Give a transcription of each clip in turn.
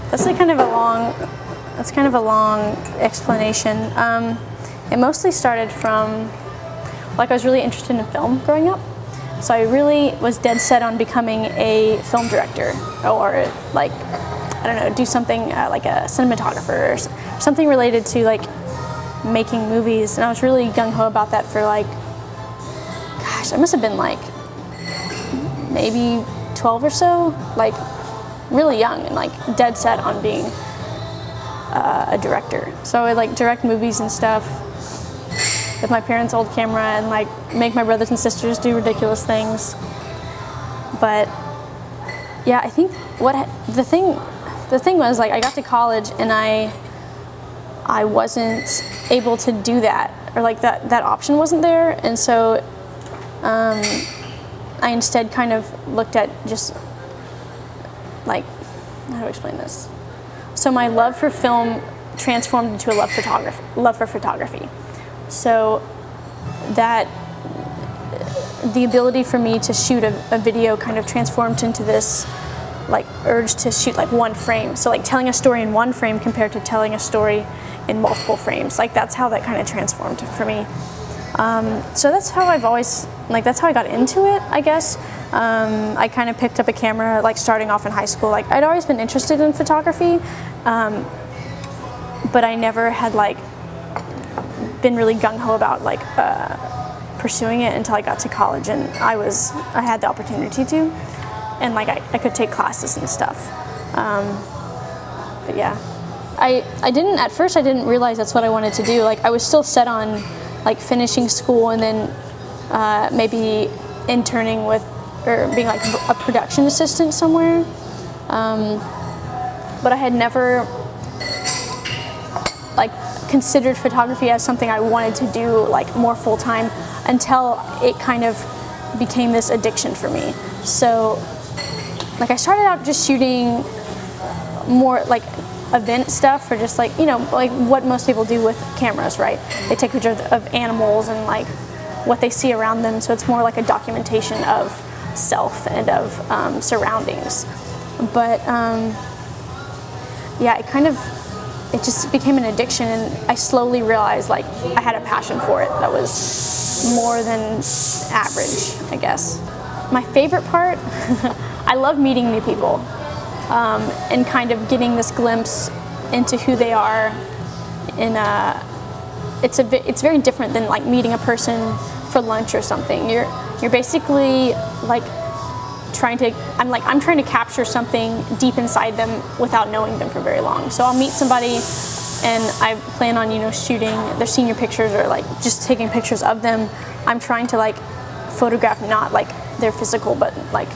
That's like kind of a long. That's kind of a long explanation. It mostly started from, like, I was really interested in film growing up, so I really was dead set on becoming a film director, or like, I don't know, do something like a cinematographer or something related to like making movies. And I was really gung-ho about that for like, gosh, I must have been like maybe 12 or so, like really young and like dead set on being a director. So I would like direct movies and stuff with my parents' old camera and like make my brothers and sisters do ridiculous things. But yeah, I think the thing was, like, I got to college and I wasn't able to do that, or like that option wasn't there, and so I instead kind of looked at just like, how do I explain this? So my love for film transformed into a love for photography. So that the ability for me to shoot a video kind of transformed into this like urge to shoot like one frame. So like telling a story in one frame compared to telling a story in multiple frames. Like that's how that kind of transformed for me. So that's how I've always, like that's how I got into it, I guess. I kind of picked up a camera like starting off in high school. Like I'd always been interested in photography, but I never had like been really gung-ho about like pursuing it until I got to college, and I had the opportunity to, and like I could take classes and stuff. But yeah, at first I didn't realize that's what I wanted to do. Like I was still set on like finishing school and then maybe interning with, or being like a production assistant somewhere. But I had never like considered photography as something I wanted to do like more full-time until it kind of became this addiction for me. So like I started out just shooting more like event stuff, or just like, you know, like what most people do with cameras, right? They take pictures of animals and like what they see around them, so it's more like a documentation of self and of surroundings. But yeah, it just became an addiction, and I slowly realized like I had a passion for it that was more than average, I guess. My favorite part, I love meeting new people. And kind of getting this glimpse into who they are. It's very different than like meeting a person for lunch or something. You're basically like I'm trying to capture something deep inside them without knowing them for very long. So I'll meet somebody and I plan on, you know, shooting their senior pictures or like just taking pictures of them. I'm trying to like photograph not like their physical, but like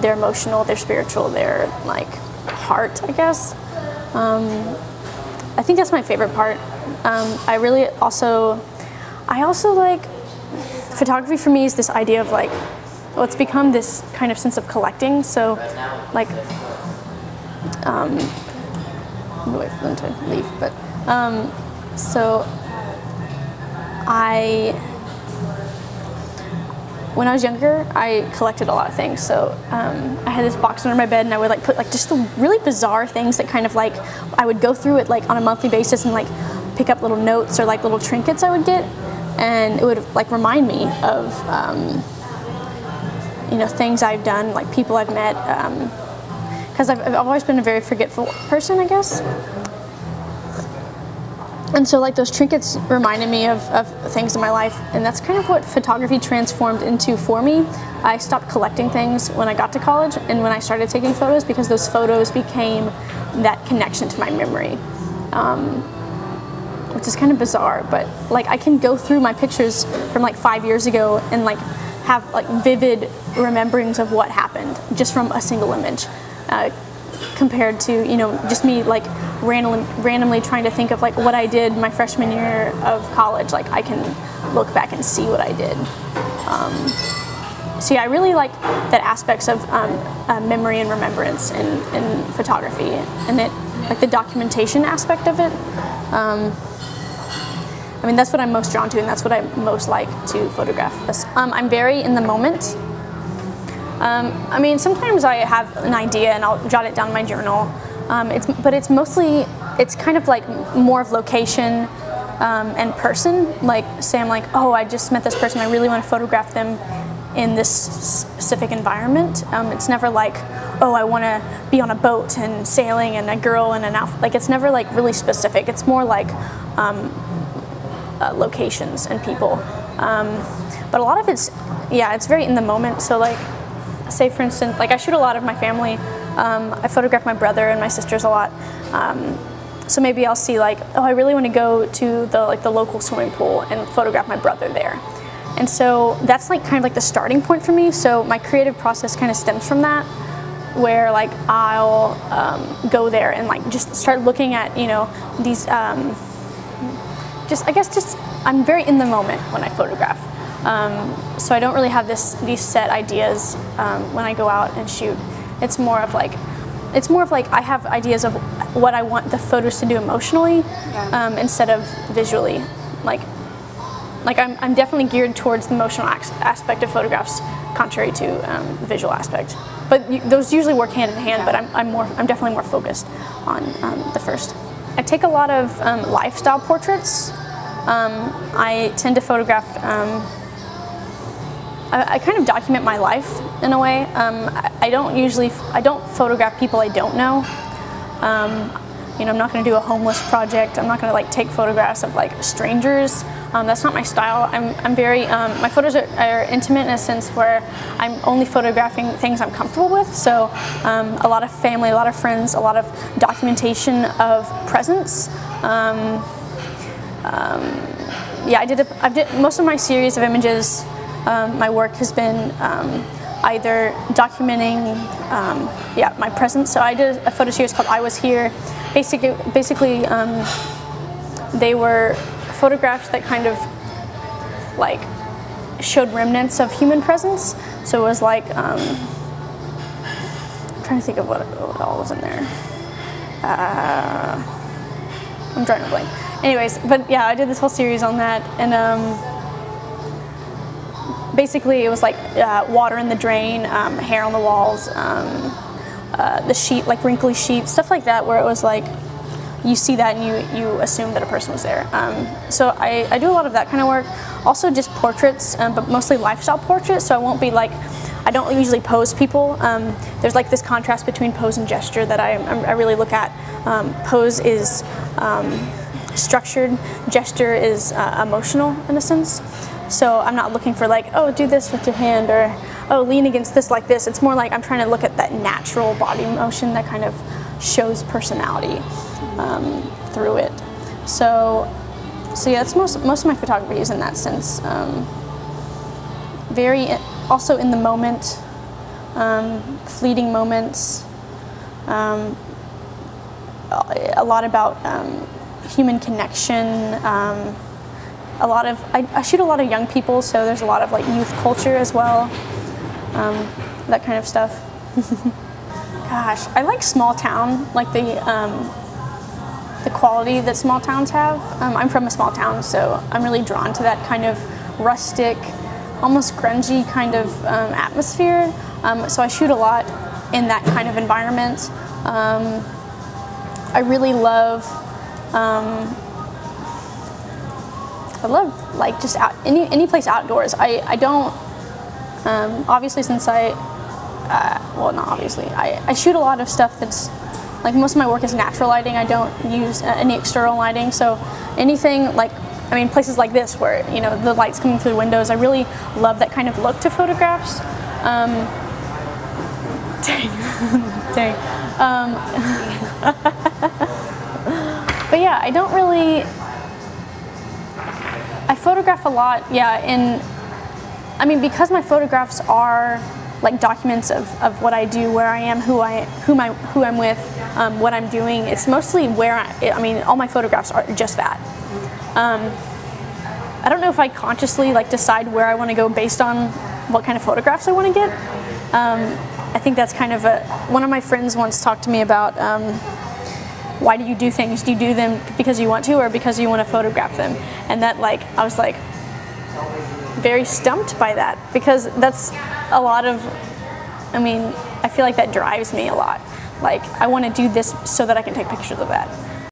their emotional, their spiritual, their like heart, I guess. I think that's my favorite part. I also like, photography for me is this idea of like, well, it's become this kind of sense of collecting. So like, I'm gonna wait for them to leave, but so when I was younger, I collected a lot of things. So I had this box under my bed, and I would like put like just the really bizarre things that kind of like I would go through it like on a monthly basis and like pick up little notes or like little trinkets I would get, and it would like remind me of you know, things I've done, like people I've met, because I've always been a very forgetful person, I guess. And so like those trinkets reminded me of things in my life, and that's kind of what photography transformed into for me. I stopped collecting things when I got to college and when I started taking photos, because those photos became that connection to my memory, which is kind of bizarre, but like I can go through my pictures from like 5 years ago and like have like vivid rememberings of what happened just from a single image, compared to, you know, just me like randomly trying to think of like what I did my freshman year of college. Like I can look back and see what I did. So yeah, I really like that aspects of memory and remembrance in photography, and it like the documentation aspect of it. I mean, that's what I'm most drawn to, and that's what I most like to photograph. I'm very in the moment. I mean, sometimes I have an idea and I'll jot it down in my journal, But it's mostly, it's kind of like more of location and person. Like say I'm like, oh, I just met this person, I really want to photograph them in this specific environment. It's never like, oh, I want to be on a boat and sailing and a girl in an outfit. Like it's never like really specific. It's more like locations and people. But a lot of it's, yeah, it's very in the moment. So like, say for instance, like I shoot a lot of my family. I photograph my brother and my sisters a lot. So maybe I'll see like, oh, I really want to go to the local swimming pool and photograph my brother there. And so that's like kind of like the starting point for me. So my creative process kind of stems from that, where like I'll go there and like just start looking at, you know, these, I guess I'm very in the moment when I photograph. So I don't really have these set ideas when I go out and shoot. It's more of like I have ideas of what I want the photos to do emotionally, instead of visually. Like I'm definitely geared towards the emotional aspect of photographs, contrary to the visual aspect. But those usually work hand in hand. But I'm definitely more focused on the first. I take a lot of lifestyle portraits. I tend to photograph. I kind of document my life in a way. I don't photograph people I don't know. You know, I'm not going to do a homeless project. I'm not going to like take photographs of like strangers. That's not my style. I'm very, my photos are intimate in a sense where I'm only photographing things I'm comfortable with. So a lot of family, a lot of friends, a lot of documentation of presence. Yeah, I did most of my series of images. My work has been either documenting, my presence. So I did a photo series called "I Was Here." Basically, they were photographs that kind of like showed remnants of human presence. So it was like, I'm trying to think of what all was in there. I'm drawing a blank. Anyways, but yeah, I did this whole series on that, and basically it was like water in the drain, hair on the walls, the sheet, like wrinkly sheets, stuff like that, where it was like you see that and you assume that a person was there. So I do a lot of that kind of work. Also just portraits, but mostly lifestyle portraits. So I won't be like, I don't usually pose people. There's like this contrast between pose and gesture that I really look at. Pose is structured, gesture is emotional in a sense. So I'm not looking for like, oh, do this with your hand, or oh, lean against this like this. It's more like I'm trying to look at that natural body motion that kind of shows personality through it. So yeah, that's most of my photography is in that sense. Very also in the moment, fleeting moments. A lot about human connection. A lot of I shoot a lot of young people, so there's a lot of like youth culture as well. That kind of stuff. Gosh, I like small town, like the quality that small towns have. I'm from a small town, so I'm really drawn to that kind of rustic, almost grungy kind of atmosphere. So I shoot a lot in that kind of environment. I really love. I love like just any place outdoors. I don't. Obviously, since well, not obviously. I shoot a lot of stuff that's, like most of my work is natural lighting. I don't use any external lighting. So anything like, I mean, places like this where, you know, the light's coming through the windows, I really love that kind of look to photographs. Dang. But yeah, I don't really, I photograph a lot, yeah, I mean, because my photographs are like documents of what I do, where I am, who I'm with, what I'm doing. It's mostly where I mean, all my photographs are just that. I don't know if I consciously like decide where I want to go based on what kind of photographs I want to get. I think that's kind of one of my friends once talked to me about why do you do things? Do you do them because you want to, or because you want to photograph them? And that, like, I was like very stumped by that, because that's a lot of, I mean, I feel like that drives me a lot. Like, I want to do this so that I can take pictures of that.